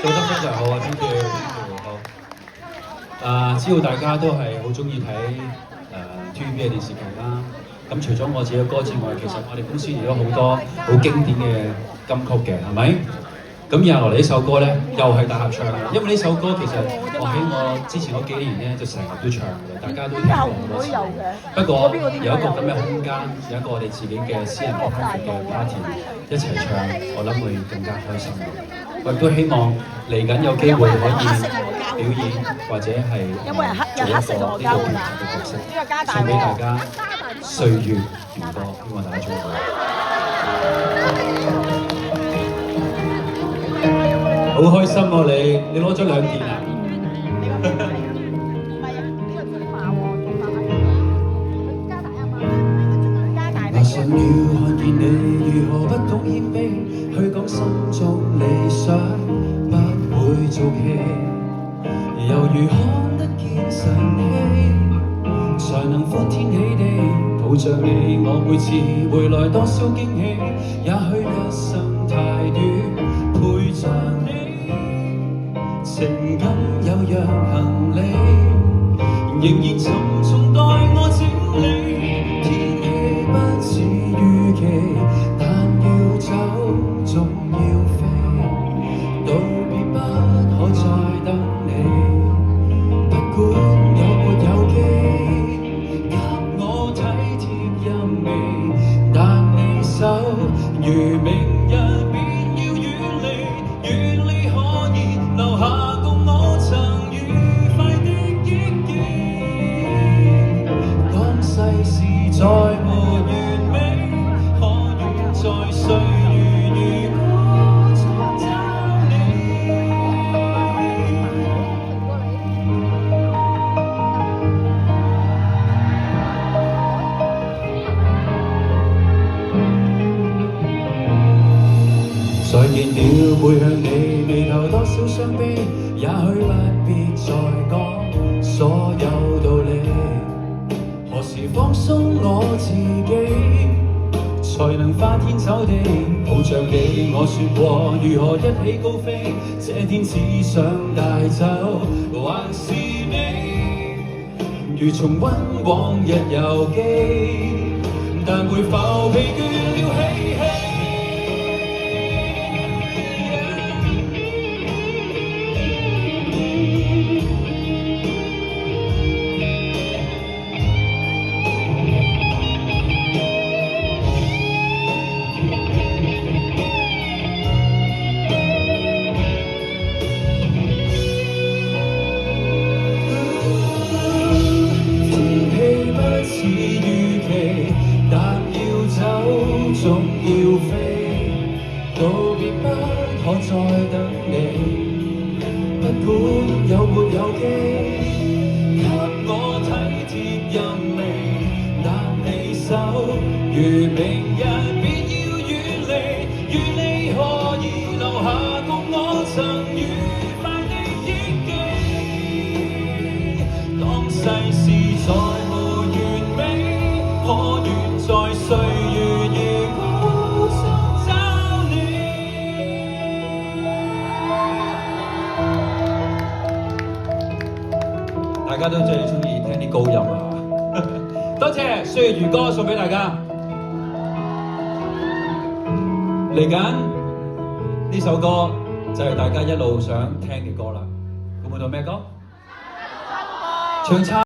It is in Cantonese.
做得非常好啊，thank you，好。知道大家都係好中意睇TVB 嘅電視劇啦。咁除咗我自己嘅歌之外，其實我哋公司亦都好多好經典嘅金曲嘅，係咪？咁以下落嚟呢首歌咧，又係大合唱嘅，因為呢首歌其實我喺我之前嗰幾年咧就成日都唱嘅，大家都聽過好多次。不過有一個咁嘅空間，有一個我哋自己嘅私人嘅 party 一齊唱，我諗會更加開心。我亦都希望嚟緊有機會可以表演，或者係做一個呢個調查嘅角色，送俾大家歲月如歌，希望大家中意。好開心喎你攞咗2件啊！我想要看見你如何不懂謙卑，去講心中理想，不會做戲，猶如看得見晨曦，才能歡天喜地抱着你，我每次回來多少驚喜，也許一生太短，陪着你。情感有樣行李，仍然沉重待我整理。天氣不似預期，但要走總要飛，道別不可再等你。不管有沒有機，給我體貼入微，但你手如明日便要遠離，遠離可以留下。再沒完美，可願在歲月如歌中找你？再見了，背向你，眉頭多少傷悲，也許不必再講所有道理。何時放鬆我自己，才能花天酒地抱着你？我說過如何一起高飛，這天只想帶走還是你，如重溫往日遊記，但會否疲倦了嬉戲？總要飛，道別不可再等你。不管有沒有機，給我體貼入微，但你手如明日便要遠離，願你可以留下共我曾愉快的憶記。當世事再沒完美，可願在歲月大家都最中意聽啲高音啊！多謝《歲月如歌》送俾大家。嚟緊呢首歌就係大家一路想聽嘅歌啦。估唔估到咩歌？唱差。